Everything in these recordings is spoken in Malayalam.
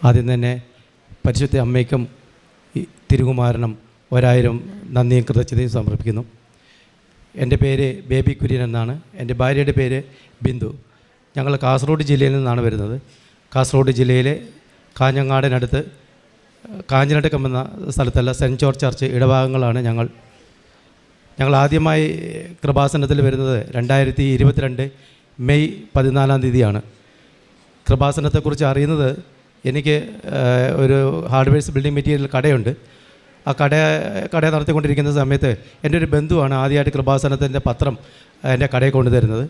ആദ്യം തന്നെ പരിശുദ്ധ അമ്മയ്ക്കും തിരുകുമാരനും 1000 നന്ദിയും കൃതജ്ഞതയും സമർപ്പിക്കുന്നു. എൻ്റെ പേര് ബേബി കുര്യൻ എന്നാണ്. എൻ്റെ ഭാര്യയുടെ പേര് ബിന്ദു. ഞങ്ങൾ കാസർഗോഡ് ജില്ലയിൽ നിന്നാണ് വരുന്നത്. കാസർഗോഡ് ജില്ലയിലെ കാഞ്ഞങ്ങാടിനടുത്ത് കാഞ്ഞിരട്ടക്കം എന്ന സ്ഥലത്തുള്ള സെൻറ്റ് ജോർജ് ചർച്ച് ഇടഭാഗങ്ങളാണ് ഞങ്ങൾ ആദ്യമായി കൃപാസനത്തിൽ വരുന്നത് 2022 മെയ് 14-ാം തീയതിയാണ്. കൃപാസനത്തെക്കുറിച്ച് അറിയുന്നത്, എനിക്ക് ഒരു ഹാർഡ്വെയർസ് ബിൽഡിംഗ് മെറ്റീരിയൽ കടയുണ്ട്. ആ കട നടത്തിക്കൊണ്ടിരിക്കുന്ന സമയത്ത് എൻ്റെ ഒരു ബന്ധുവാണ് ആദ്യമായിട്ട് കൃപാസനത്തിൻ്റെ പത്രം എൻ്റെ കടയിൽ കൊണ്ടുതരുന്നത്.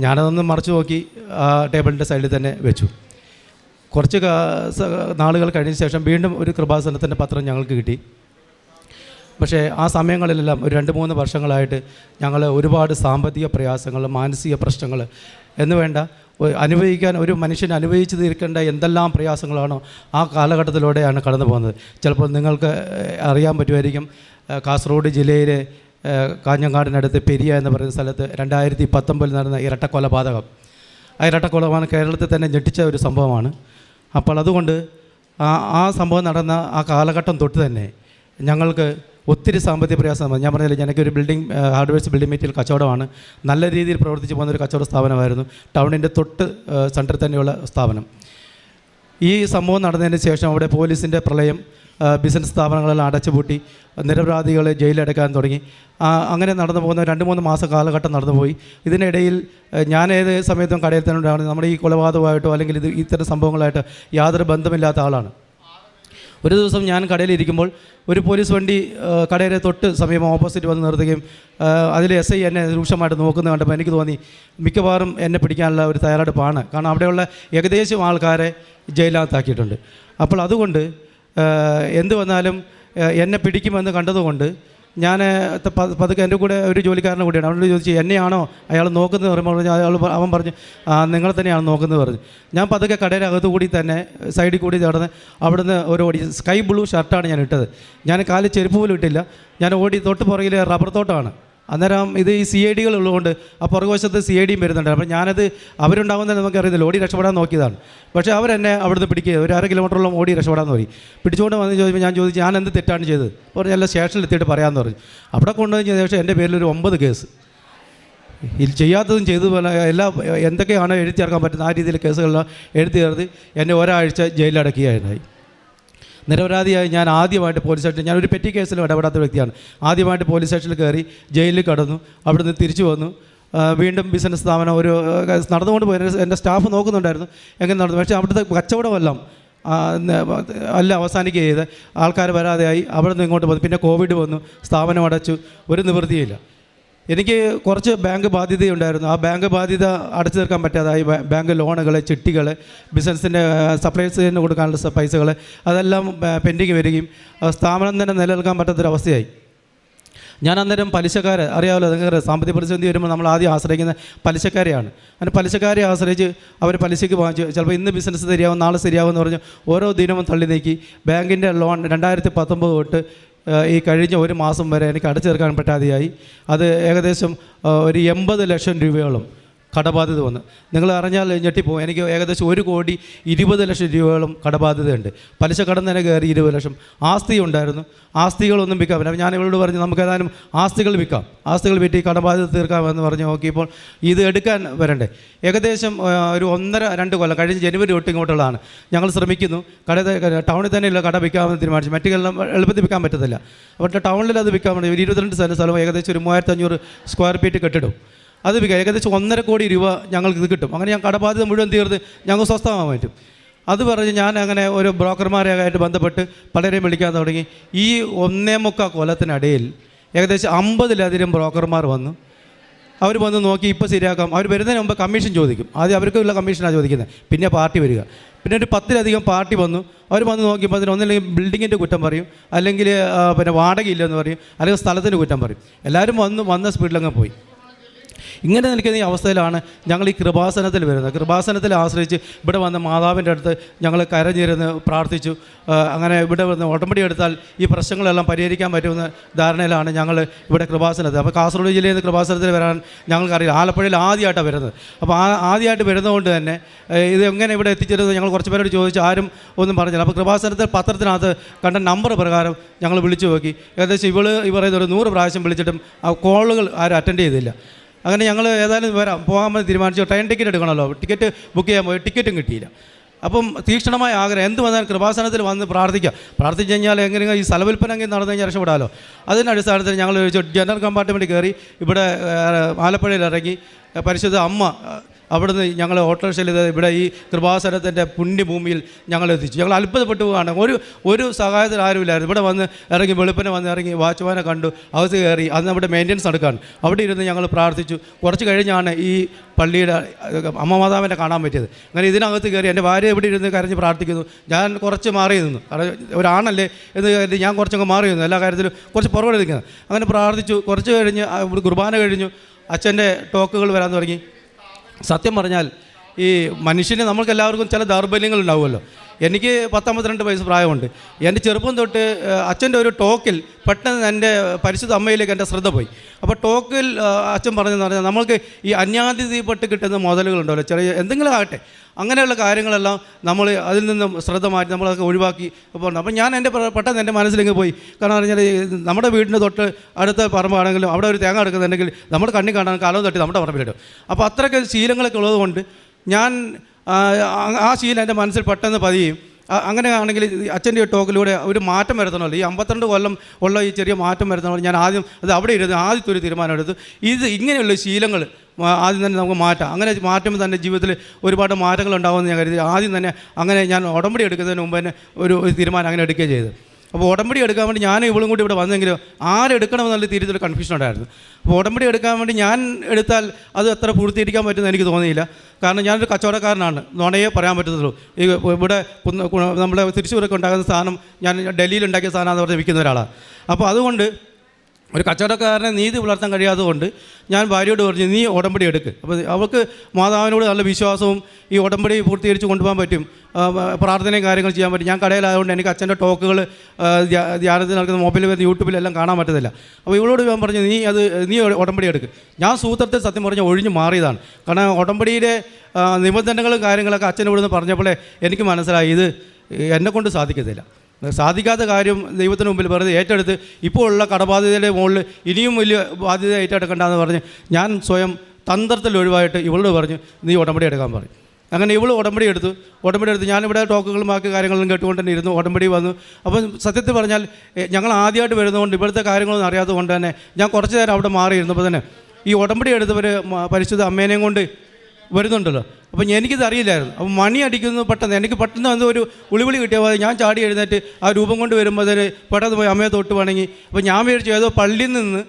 ഞാനതൊന്ന് മറച്ചു നോക്കി ആ ടേബിളിൻ്റെ സൈഡിൽ തന്നെ വെച്ചു. കുറച്ച് നാളുകൾ കഴിഞ്ഞ ശേഷം വീണ്ടും ഒരു കൃപാസനത്തിൻ്റെ പത്രം ഞങ്ങൾക്ക് കിട്ടി. പക്ഷേ ആ സമയങ്ങളിലെല്ലാം ഒരു 2-3 വർഷങ്ങളായിട്ട് ഞങ്ങൾ ഒരുപാട് സാമ്പത്തിക പ്രയാസങ്ങൾ, മാനസിക പ്രശ്നങ്ങൾ എന്ന് വേണ്ട അനുഭവിക്കാൻ ഒരു മനുഷ്യൻ അനുഭവിച്ച് തീർക്കേണ്ട എന്തെല്ലാം പ്രയാസങ്ങളാണോ ആ കാലഘട്ടത്തിലൂടെയാണ് കടന്നു പോകുന്നത്. ചിലപ്പോൾ നിങ്ങൾക്ക് അറിയാൻ പറ്റുമായിരിക്കും, കാസർഗോഡ് ജില്ലയിലെ കാഞ്ഞങ്ങാടിനടുത്ത് പെരിയ എന്ന് പറയുന്ന സ്ഥലത്ത് 2019 നടന്ന ഇരട്ടക്കൊലപാതകം. ആ ഇരട്ടക്കൊലപാതകം കേരളത്തിൽ തന്നെ ഞെട്ടിച്ച ഒരു സംഭവമാണ്. അപ്പോൾ അതുകൊണ്ട് ആ സംഭവം നടന്ന ആ കാലഘട്ടം തൊട്ട് തന്നെ ഞങ്ങൾക്ക് ഒത്തിരി സാമ്പത്തിക പ്രയാസം. ഞാൻ പറഞ്ഞില്ല, എനിക്കൊരു ഹാർഡ്വെയർസ് ബിൽഡിംഗ് മെറ്റീരിയൽ കച്ചവടമാണ്. നല്ല രീതിയിൽ പ്രവർത്തിച്ച് പോകുന്നൊരു കച്ചവട സ്ഥാപനമായിരുന്നു. ടൗണിൻ്റെ തൊട്ട് സെൻറ്ററിൽ തന്നെയുള്ള സ്ഥാപനം. ഈ സംഭവം നടന്നതിന് ശേഷം അവിടെ പോലീസിൻ്റെ പ്രളയം, ബിസിനസ് സ്ഥാപനങ്ങളെല്ലാം അടച്ചുപൂട്ടി, നിരപരാധികളെ ജയിലടക്കാൻ തുടങ്ങി. അങ്ങനെ നടന്നു പോകുന്ന 2-3 മാസം കാലഘട്ടം നടന്നുപോയി. ഇതിനിടയിൽ ഞാൻ ഏത് സമയത്തും കടയിൽ തന്നെ ഉണ്ടാകുന്നത്. നമ്മുടെ ഈ കൊലപാതകമായിട്ടോ അല്ലെങ്കിൽ ഇത്തരം സംഭവങ്ങളായിട്ട് യാതൊരു ബന്ധമില്ലാത്ത ആളാണ്. ഒരു ദിവസം ഞാൻ കടയിലിരിക്കുമ്പോൾ ഒരു പോലീസ് വണ്ടി കടയുടെ തൊട്ട് സമീപം ഓപ്പോസിറ്റ് വന്ന് നിർത്തുകയും അതിൽ SI എന്നെ രൂക്ഷമായിട്ട് നോക്കുന്നത് കണ്ടപ്പോൾ എനിക്ക് തോന്നി മിക്കവാറും എന്നെ പിടിക്കാനുള്ള ഒരു തയ്യാറെടുപ്പാണ്. കാരണം അവിടെയുള്ള ഏകദേശം ആൾക്കാരെ ജയിലിനകത്താക്കിയിട്ടുണ്ട്. അപ്പോൾ അതുകൊണ്ട് എന്ത് വന്നാലും എന്നെ പിടിക്കുമെന്ന് കണ്ടതുകൊണ്ട് ഞാൻ പതുക്കെ എൻ്റെ കൂടെ ഒരു ജോലിക്കാരനെ കൂടിയാണ്. അവനോട് ചോദിച്ചു, എന്നെയാണോ അയാൾ നോക്കുന്നത് പറയുമ്പോൾ അവൻ പറഞ്ഞു, നിങ്ങളെ തന്നെയാണ് നോക്കുന്നത് പറഞ്ഞു. ഞാൻ പതുക്കെ കടയുടെ അകത്തു കൂടി തന്നെ സൈഡിൽ കൂടി നടന്ന് അവിടുന്ന് ഓടി. സ്കൈ ബ്ലൂ ഷർട്ടാണ് ഞാൻ ഇട്ടത്. ഞാൻ കാലിൽ ചെരുപ്പ് പോലും ഇട്ടില്ല. ഞാൻ ഓടി തൊട്ട് പുറകിൽ റബ്ബർ തോട്ടമാണ്. അന്നേരം ഇത് ഈ CID ഉള്ളതുകൊണ്ട് ആ പുറകുവശത്ത് CID വരുന്നുണ്ട്. അപ്പോൾ ഞാനത് അവരുണ്ടാകുന്നത് നമുക്കറിയത്തില്ല. ഓടി രക്ഷപ്പെടാൻ നോക്കിയതാണ്. പക്ഷേ അവരെന്നെ അവിടുന്ന് പിടിക്കുക, ഒരു 1/2 കിലോമീറ്ററോളം ഓടി രക്ഷപ്പെടാൻ നോക്കി. പിടിച്ചുകൊണ്ട് വന്ന് ചോദിച്ചപ്പോൾ ഞാൻ ചോദിച്ചു, ഞാൻ എന്ത് തെറ്റാണ് ചെയ്തത്? പറഞ്ഞാൽ സ്റ്റേഷനിൽ എത്തിയിട്ട് പറയാമെന്ന് പറഞ്ഞു. അവിടെ കൊണ്ടുവന്ന് ശേഷം എൻ്റെ പേരിൽ ഒരു 9 കേസ്, ചെയ്യാത്തതും ചെയ്തു എന്തൊക്കെയാണോ എഴുതി ചേർക്കാൻ പറ്റുന്ന ആ രീതിയിൽ കേസുകളെല്ലാം എഴുതി ചേർത്ത് എന്നെ ഒരാഴ്ച ജയിലടക്കുകയായി. നിരപരാധിയായി ഞാൻ ആദ്യമായിട്ട് പോലീസ് സ്റ്റേഷനിൽ, ഞാനൊരു പെറ്റി കേസിലും ഇടപെടാത്ത വ്യക്തിയാണ്. ആദ്യമായിട്ട് പോലീസ് സ്റ്റേഷനിൽ കയറി ജയിലിൽ കടന്നു. അവിടുന്ന് തിരിച്ചു വന്നു. വീണ്ടും ബിസിനസ് സ്ഥാപനം ഒരു നടന്നുകൊണ്ട് പോയി. എൻ്റെ സ്റ്റാഫ് നോക്കുന്നുണ്ടായിരുന്നു എങ്ങനെ നടന്നു. പക്ഷേ അവിടുത്തെ കച്ചവടമെല്ലാം അവസാനിക്കുക ചെയ്ത് ആൾക്കാർ വരാതെയായി. അവിടെ നിന്ന് ഇങ്ങോട്ട് വന്നു. പിന്നെ കോവിഡ് വന്നു, സ്ഥാപനം അടച്ചു, ഒരു നിവൃത്തിയില്ല. എനിക്ക് കുറച്ച് ബാങ്ക് ബാധ്യതയുണ്ടായിരുന്നു. ആ ബാങ്ക് ബാധ്യത അടച്ചു തീർക്കാൻ പറ്റാതായി. ബാങ്ക് ലോണുകൾ, ചിട്ടികൾ, ബിസിനസ്സിൻ്റെ സപ്ലൈസിന് കൊടുക്കാനുള്ള പൈസകൾ അതെല്ലാം പെൻഡിങ് വരികയും സ്ഥാപനം തന്നെ നിലനിൽക്കാൻ പറ്റാത്തൊരവസ്ഥയായി. ഞാൻ അന്നേരം പലിശക്കാരെ അറിയാമല്ലോ, നിങ്ങൾക്ക് സാമ്പത്തിക പ്രതിസന്ധി വരുമ്പോൾ നമ്മൾ ആദ്യം ആശ്രയിക്കുന്ന പലിശക്കാരെയാണ്. അങ്ങനെ പലിശക്കാരെ ആശ്രയിച്ച് അവർ പലിശയ്ക്ക് വാങ്ങിച്ചു. ചിലപ്പോൾ ഇന്ന് ബിസിനസ് ശരിയാവും, നാളെ ശരിയാവുമെന്ന് പറഞ്ഞ് ഓരോ ദിനവും തള്ളി നീക്കി. ബാങ്കിൻ്റെ ലോൺ 2019 തൊട്ട് ഈ കഴിഞ്ഞ 1 മാസം വരെ എനിക്ക് അടച്ചു തീർക്കാൻ പറ്റാതെയായി. അത് ഏകദേശം ഒരു 80 ലക്ഷം രൂപയോളം കടബാധ്യത വന്നു. നിങ്ങൾ അറിഞ്ഞാൽ ഞെട്ടിപ്പോവും. എനിക്ക് ഏകദേശം 1,20,00,000 രൂപയോളം കടബാധ്യതയുണ്ട്. പലിശ കടന്ന് തന്നെ കയറി 20 ലക്ഷം. ആസ്തി ഉണ്ടായിരുന്നു, ആസ്തികളൊന്നും വിൽക്കാൻ പറ്റില്ല. ഞാൻ ഇവളോട് പറഞ്ഞു, നമുക്ക് ഏതായാലും ആസ്തികൾ വിൽക്കാം, ആസ്തികൾ വിറ്റ് ഈ കടബാധ്യത തീർക്കാമെന്ന് പറഞ്ഞ് നോക്കിയപ്പോൾ ഇത് എടുക്കാൻ വരണ്ടേ. ഏകദേശം ഒരു 1.5-2 കൊല്ലം കഴിഞ്ഞ് ജനുവരി തൊട്ട് ഇങ്ങോട്ടുള്ളതാണ് ഞങ്ങൾ ശ്രമിക്കുന്നു. ടൗണിൽ തന്നെയുള്ള കട വിൽക്കാമെന്ന് തീരുമാനിച്ചു. മറ്റെല്ലാം എളുപ്പത്തിൽ വിൽക്കാൻ പറ്റത്തില്ല. അപ്പോൾ ടൗണിൽ അത് വിൽക്കാൻ വേണ്ടി 22 സെൻറ്റ് സ്ഥലം, ഏകദേശം ഒരു 3500 സ്ക്വയർ ഫീറ്റ് കെട്ടിടും. അത് വിൽക്കാം. ഏകദേശം 1.5 കോടി രൂപ ഞങ്ങൾക്ക് ഇത് കിട്ടും. അങ്ങനെ ഞാൻ കടബാധ്യത മുഴുവൻ തീർത്ത് ഞങ്ങൾ സ്വസ്ഥമാകാൻ പറ്റും. അത് പറഞ്ഞ് ഞാൻ അങ്ങനെ ഒരു ബ്രോക്കർമാരായിട്ട് ബന്ധപ്പെട്ട് പലരെയും വിളിക്കാൻ തുടങ്ങി. ഈ 1.25 കൊല്ലത്തിനിടയിൽ ഏകദേശം 50-ലധികം ബ്രോക്കർമാർ വന്നു. അവർ വന്ന് നോക്കി, ഇപ്പോൾ ശരിയാക്കാം. അവർ വരുന്നതിന് മുമ്പ് കമ്മീഷൻ ചോദിക്കും. ആദ്യം അവർക്കുള്ള കമ്മീഷനാണ് ചോദിക്കുന്നത്, പിന്നെ പാർട്ടി വരിക. പിന്നെ ഒരു 10-ലധികം പാർട്ടി വന്നു. അവർ വന്ന് നോക്കിയപ്പോൾ അതിന് ഒന്നില്ലെങ്കിൽ ബിൽഡിങ്ങിൻ്റെ കുറ്റം പറയും, അല്ലെങ്കിൽ പിന്നെ വാടകയില്ലെന്ന് പറയും, അല്ലെങ്കിൽ സ്ഥലത്തിൻ്റെ കുറ്റം പറയും. എല്ലാവരും വന്ന സ്പീഡിലങ്ങ് പോയി. ഇങ്ങനെ നിൽക്കുന്ന ഈ അവസ്ഥയിലാണ് ഞങ്ങൾ ഈ കൃപാസനത്തിൽ വരുന്നത്. കൃപാസനത്തിൽ ആശ്രയിച്ച് ഇവിടെ വന്ന മാതാവിൻ്റെ അടുത്ത് ഞങ്ങൾ കരഞ്ഞിരുന്ന് പ്രാർത്ഥിച്ചു. അങ്ങനെ ഇവിടെ വന്ന് ഉടമ്പടി എടുത്താൽ ഈ പ്രശ്നങ്ങളെല്ലാം പരിഹരിക്കാൻ പറ്റുമെന്ന ധാരണയിലാണ് ഞങ്ങൾ ഇവിടെ കൃപാസനത്തിൽ. അപ്പോൾ കാസർഗോഡ് ജില്ലയിൽ നിന്ന് കൃപാസനത്തിൽ വരാൻ ഞങ്ങൾക്കറിയില്ല. ആലപ്പുഴയിൽ ആദ്യമായിട്ടാണ് വരുന്നത്. അപ്പോൾ ആദ്യമായിട്ട് വരുന്നതുകൊണ്ട് തന്നെ ഇത് എങ്ങനെ ഇവിടെ എത്തിച്ചേരുന്നത് ഞങ്ങൾ കുറച്ച് പേരോട് ചോദിച്ചു, ആരും ഒന്നും പറഞ്ഞില്ല. അപ്പോൾ കൃപാസനത്തിൽ പത്രത്തിനകത്ത് കണ്ട നമ്പർ പ്രകാരം ഞങ്ങൾ വിളിച്ചു നോക്കി. ഏകദേശം ഈ പറയുന്ന ഒരു 100 പ്രാവശ്യം വിളിച്ചിട്ടും ആ കോളുകൾ ആരും അറ്റൻഡ് ചെയ്തില്ല. അങ്ങനെ ഞങ്ങൾ ഏതായാലും പോകാൻ വേണ്ടി തീരുമാനിച്ചു. ട്രെയിൻ ടിക്കറ്റ് എടുക്കണമല്ലോ, ടിക്കറ്റ് ബുക്ക് ചെയ്യാൻ പോയി, ടിക്കറ്റും കിട്ടിയില്ല. അപ്പം തീക്ഷ്ണമായ ആഗ്രഹം എന്ത് വന്നാൽ കൃപാസനത്തിൽ വന്ന് പ്രാർത്ഥിച്ചു കഴിഞ്ഞാൽ എങ്ങനെയെങ്കിലും ഈ സ്ഥലവിൽപ്പനെങ്കിൽ നടന്നു കഴിഞ്ഞാൽ രക്ഷപ്പെടാമല്ലോ. അതിൻ്റെ അടിസ്ഥാനത്തിൽ ഞങ്ങൾ ജനറൽ കമ്പാർട്ട്മെൻറ്റ് കയറി ഇവിടെ ആലപ്പുഴയിൽ ഇറങ്ങി പരിശുദ്ധ അമ്മ അവിടുന്ന് ഞങ്ങൾ ഓട്ടോറിക്ഷയിൽ ഇവിടെ ഈ കൃപാസനത്തിൻ്റെ പുണ്യഭൂമിയിൽ ഞങ്ങൾ എത്തിച്ചു. ഞങ്ങൾ അത്ഭുതപ്പെട്ടു പോവുകയാണ്. ഒരു സഹായത്തിന് ആരുമില്ലായിരുന്നു. ഇവിടെ വന്ന് ഇറങ്ങി വെളുപ്പിനെ വന്ന് ഇറങ്ങി വാച്ച്മാനെ കണ്ടു, അകത്ത് കയറി. അന്ന് അവിടെ മെയിൻ്റെനൻസ് നടക്കുകയാണ്. അവിടെ ഇരുന്ന് ഞങ്ങൾ പ്രാർത്ഥിച്ചു. കുറച്ച് കഴിഞ്ഞാണ് ഈ പള്ളിയുടെ അമ്മ മാതാവിനെ കാണാൻ പറ്റിയത്. അങ്ങനെ ഇതിനകത്ത് കയറി എൻ്റെ ഭാര്യ ഇവിടെ ഇരുന്ന് കരഞ്ഞ് പ്രാർത്ഥിക്കുന്നു. ഞാൻ കുറച്ച് മാറി നിന്നു. കാരണം ഒരാണല്ലേ എന്ന് കരുതി ഞാൻ കുറച്ചങ്ങ് മാറി നിന്നു. എല്ലാ കാര്യത്തിലും കുറച്ച് പുറകെ നിൽക്കുന്നത്. അങ്ങനെ പ്രാർത്ഥിച്ചു. കുറച്ച് കഴിഞ്ഞ് കുർബാന കഴിഞ്ഞു. അച്ഛൻ്റെ ടോക്കുകൾ വരാൻ തുടങ്ങി. സത്യം പറഞ്ഞാൽ ഈ മനുഷ്യന് നമ്മൾക്ക് എല്ലാവർക്കും ചില ദൗർബല്യങ്ങൾ ഉണ്ടാവുമല്ലോ. എനിക്ക് 52 വയസ്സ് പ്രായമുണ്ട്. എൻ്റെ ചെറുപ്പം തൊട്ട് അച്ഛൻ്റെ ഒരു ടോക്കിൽ പെട്ടെന്ന് എൻ്റെ പരിശുദ്ധ അമ്മയിലേക്ക് എൻ്റെ ശ്രദ്ധ പോയി. അപ്പോൾ ടോക്കിൽ അച്ഛൻ പറഞ്ഞതെന്ന് പറഞ്ഞാൽ നമ്മൾക്ക് ഈ അന്യാതിഥിപ്പെട്ട് കിട്ടുന്ന മുതലുകളുണ്ടല്ലോ, ചെറിയ എന്തെങ്കിലും ആകട്ടെ, അങ്ങനെയുള്ള കാര്യങ്ങളെല്ലാം നമ്മൾ അതിൽ നിന്നും ശ്രദ്ധ മാറ്റി നമ്മളതൊക്കെ ഒഴിവാക്കി പോകണം. അപ്പോൾ ഞാൻ പെട്ടെന്ന് എൻ്റെ മനസ്സിലേക്ക് പോയി. കാരണം പറഞ്ഞാൽ നമ്മുടെ വീടിന് തൊട്ട് അടുത്ത പറമ്പാണെങ്കിലും അവിടെ ഒരു തേങ്ങ എടുക്കുന്നുണ്ടെങ്കിൽ നമ്മുടെ കണ്ണി കാണാൻ കാലം തട്ടി നമ്മുടെ പറമ്പിലിടും. അപ്പോൾ അത്രയ്ക്ക് ശീലങ്ങളൊക്കെ ഉള്ളതുകൊണ്ട് ഞാൻ ആ ശീലം എൻ്റെ മനസ്സിൽ പെട്ടെന്ന് പതിയും. അങ്ങനെയാണെങ്കിൽ അച്ഛൻ്റെ ടോക്കിലൂടെ ഒരു മാറ്റം വരുത്തണമല്ലോ. ഈ 52 കൊല്ലം ഉള്ള ഈ ചെറിയ മാറ്റം വരുത്തണമല്ലോ. ഞാൻ അവിടെ ഇരുന്ന് ആദ്യത്തെ ഒരു തീരുമാനം എടുത്തു. ഇങ്ങനെയുള്ള ശീലങ്ങൾ ആദ്യം തന്നെ നമുക്ക് മാറ്റാം. അങ്ങനെ മാറ്റുമ്പോൾ തന്നെ ജീവിതത്തിൽ ഒരുപാട് മാറ്റങ്ങൾ ഉണ്ടാകുമെന്ന് ഞാൻ കരുതി. ആദ്യം തന്നെ അങ്ങനെ ഞാൻ ഉടമ്പടി എടുക്കുന്നതിന് മുമ്പ് തന്നെ ഒരു തീരുമാനം അങ്ങനെ എടുക്കുകയും ചെയ്തു. അപ്പോൾ ഉടമ്പടി എടുക്കാൻ വേണ്ടി ഞാൻ ഇവളും കൂടി ഇവിടെ വന്നെങ്കിലും ആരെടുക്കണമെന്നുള്ള തീരുമാനത്തിൽ കൺഫ്യൂഷൻ ഉണ്ടായിരുന്നു. അപ്പോൾ ഉടമ്പടി എടുക്കാൻ വേണ്ടി ഞാൻ എടുത്താൽ അത് അത്ര പൂർത്തീകരിക്കാൻ പറ്റുമെന്ന് എനിക്ക് തോന്നിയില്ല. കാരണം ഞാനൊരു കച്ചവടക്കാരനാണ്, നുണയെ പറയാൻ പറ്റത്തുള്ളൂ. ഈ ഇവിടെ നമ്മുടെ തൃശ്ശൂരൊക്കെ ഉണ്ടാകുന്ന സാധനം ഞാൻ ഡൽഹിയിൽ ഉണ്ടാക്കിയ സാധനമാണെന്ന് പറഞ്ഞ് വിൽക്കുന്ന ഒരാളാണ്. അപ്പോൾ അതുകൊണ്ട് ഒരു കച്ചവടക്കാരനെ നീതി പുലർത്താൻ കഴിയാത്തതുകൊണ്ട് ഞാൻ ഭാര്യയോട് പറഞ്ഞു, നീ ഉടമ്പടി എടുക്ക്. അപ്പോൾ അവൾക്ക് മാതാവിനോട് നല്ല വിശ്വാസവും ഈ ഉടമ്പടി പൂർത്തീകരിച്ച് കൊണ്ടുപോകാൻ പറ്റും, പ്രാർത്ഥനയും കാര്യങ്ങൾ ചെയ്യാൻ പറ്റും. ഞാൻ കടയിലായതുകൊണ്ട് എനിക്ക് അച്ഛൻ്റെ ടോക്കുകൾ ധ്യാനത്തിൽ നടക്കുന്ന മൊബൈലിൽ വരുന്ന യൂട്യൂബിലെല്ലാം കാണാൻ പറ്റത്തില്ല. അപ്പോൾ ഇവളോട് ഞാൻ പറഞ്ഞു, നീ ഉടമ്പടി എടുക്ക്. ഞാൻ സൂത്രത്തിൽ സത്യം പറഞ്ഞാൽ ഒഴിഞ്ഞു മാറിയതാണ്. കാരണം ഉടമ്പടിയിലെ നിബന്ധനകളും കാര്യങ്ങളൊക്കെ അച്ഛൻ ഇവിടുന്ന് പറഞ്ഞപ്പോഴേ എനിക്ക് മനസ്സിലായി ഇത് എന്നെക്കൊണ്ട് സാധിക്കത്തില്ല. സാധിക്കാത്ത കാര്യം ദൈവത്തിന് മുമ്പിൽ വെറുതെ ഏറ്റെടുത്ത് ഇപ്പോൾ ഉള്ള കടബാധ്യതയുടെ മുകളിൽ ഇനിയും വലിയ ബാധ്യത ഏറ്റെടുക്കണ്ടെന്ന് പറഞ്ഞ് ഞാൻ സ്വയം തന്ത്രത്തിൽ ഒഴിവായിട്ട് ഇവളോട് പറഞ്ഞു, നീ ഉടമ്പടി എടുക്കാൻ പറഞ്ഞു. അങ്ങനെ ഇവൾ ഉടമ്പടി എടുത്ത് ഞാനിവിടെ ടോക്കുകളും ബാക്കി കാര്യങ്ങളും കേട്ടുകൊണ്ട് തന്നെ ഇരുന്നു. ഉടമ്പടി വന്നു. അപ്പം സത്യത്തിൽ പറഞ്ഞാൽ ഞങ്ങൾ ആദ്യമായിട്ട് വരുന്നതുകൊണ്ട് ഇവിടുത്തെ കാര്യങ്ങളൊന്നും അറിയാത്തത് കൊണ്ട് തന്നെ ഞാൻ കുറച്ച് നേരം അവിടെ മാറിയിരുന്നപ്പോൾ തന്നെ ഈ ഉടമ്പടി എടുത്തവർ പരിശുദ്ധ അമ്മേനെയും കൊണ്ട് വരുന്നുണ്ടല്ലോ. അപ്പം എനിക്കിത് അറിയില്ലായിരുന്നു. അപ്പം മണി അടിക്കുന്നു പെട്ടെന്ന് എനിക്ക് പെട്ടെന്ന് എന്തോ ഒരു വിളിവിളി കിട്ടിയ പോലെ ഞാൻ ചാടി എഴുന്നേറ്റ് ആ രൂപം കൊണ്ട് വരുമ്പോൾ തന്നെ പെട്ടെന്ന് പോയി അമ്മയെ തൊട്ട് വണങ്ങി. അപ്പോൾ ഞാൻ വിചാരിച്ചു ഏതോ പള്ളിയിൽ നിന്ന്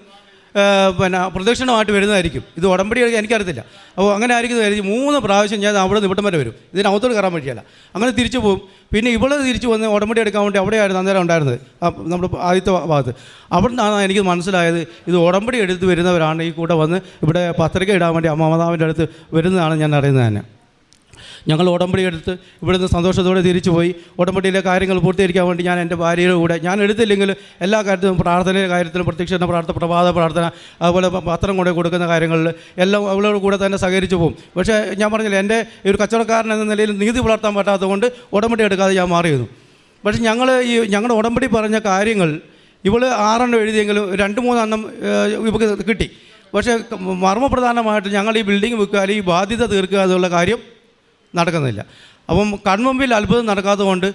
പ്രദക്ഷിണമായിട്ട് വരുന്നതായിരിക്കും, ഇത് ഉടമ്പടി എനിക്കറിയത്തില്ല. അപ്പോൾ അങ്ങനെ ആയിരിക്കും കരുതി 3 പ്രാവശ്യം ഞാൻ അവിടെ നിന്ന് ഇവിടം വരെ വരും, ഇതിനകത്തോട് കയറാൻ പറ്റിയല്ല. അങ്ങനെ തിരിച്ചു പോകും. പിന്നെ ഇവിടെ തിരിച്ചു വന്ന് ഉടമ്പടി എടുക്കാൻ വേണ്ടി അവിടെയായിരുന്നു അന്നേരം ഉണ്ടായിരുന്നത്, നമ്മുടെ ആദ്യത്തെ ഭാഗത്ത്. അവിടെ നിന്നാണ് എനിക്ക് മനസ്സിലായത് ഇത് ഉടമ്പടി എടുത്ത് വരുന്നവരാണ് ഈ കൂടെ വന്ന് ഇവിടെ പത്രിക ഇടാൻ വേണ്ടി അമ്മമാതാവിൻ്റെ അടുത്ത് വരുന്നതാണ് ഞാൻ അറിയുന്നത് തന്നെ. ഞങ്ങൾ ഉടമ്പടി എടുത്ത് ഇവിടുന്ന് സന്തോഷത്തോടെ തിരിച്ചു പോയി. ഉടമ്പടിയിലെ കാര്യങ്ങൾ പൂർത്തീകരിക്കാൻ വേണ്ടി ഞാൻ എൻ്റെ ഭാര്യയുടെ കൂടെ, ഞാൻ എടുത്തില്ലെങ്കിൽ എല്ലാ കാര്യത്തിലും പ്രാർത്ഥനയുടെ കാര്യത്തിലും പ്രത്യക്ഷ പ്രാർത്ഥന, പ്രഭാത പ്രാർത്ഥന, അതുപോലെ പത്രം കൊണ്ട് കൊടുക്കുന്ന കാര്യങ്ങളിൽ എല്ലാം അവളോട് കൂടെ തന്നെ സഹകരിച്ചു പോകും. പക്ഷേ ഞാൻ പറഞ്ഞില്ല, എൻ്റെ ഒരു കച്ചവടക്കാരൻ എന്ന നിലയിൽ നീതി പുലർത്താൻ പറ്റാത്തതുകൊണ്ട് ഉടമ്പടി എടുക്കാതെ ഞാൻ മാറിയിരുന്നു. പക്ഷേ ഞങ്ങളുടെ ഉടമ്പടി പറഞ്ഞ കാര്യങ്ങൾ ഇവൾ 6 എണ്ണം എഴുതിയെങ്കിലും 2-3 എണ്ണം ഇവൾക്ക് കിട്ടി. പക്ഷേ മർമ്മപ്രധാനമായിട്ട് ഞങ്ങൾ ഈ ബിൽഡിംഗ് വിൽക്കുക അല്ലെങ്കിൽ ഈ ബാധ്യത തീർക്കുക എന്നുള്ള കാര്യം നടക്കുന്നില്ല. അപ്പം കൺമുമ്പിൽ അത്ഭുതം നടക്കാത്തതുകൊണ്ട്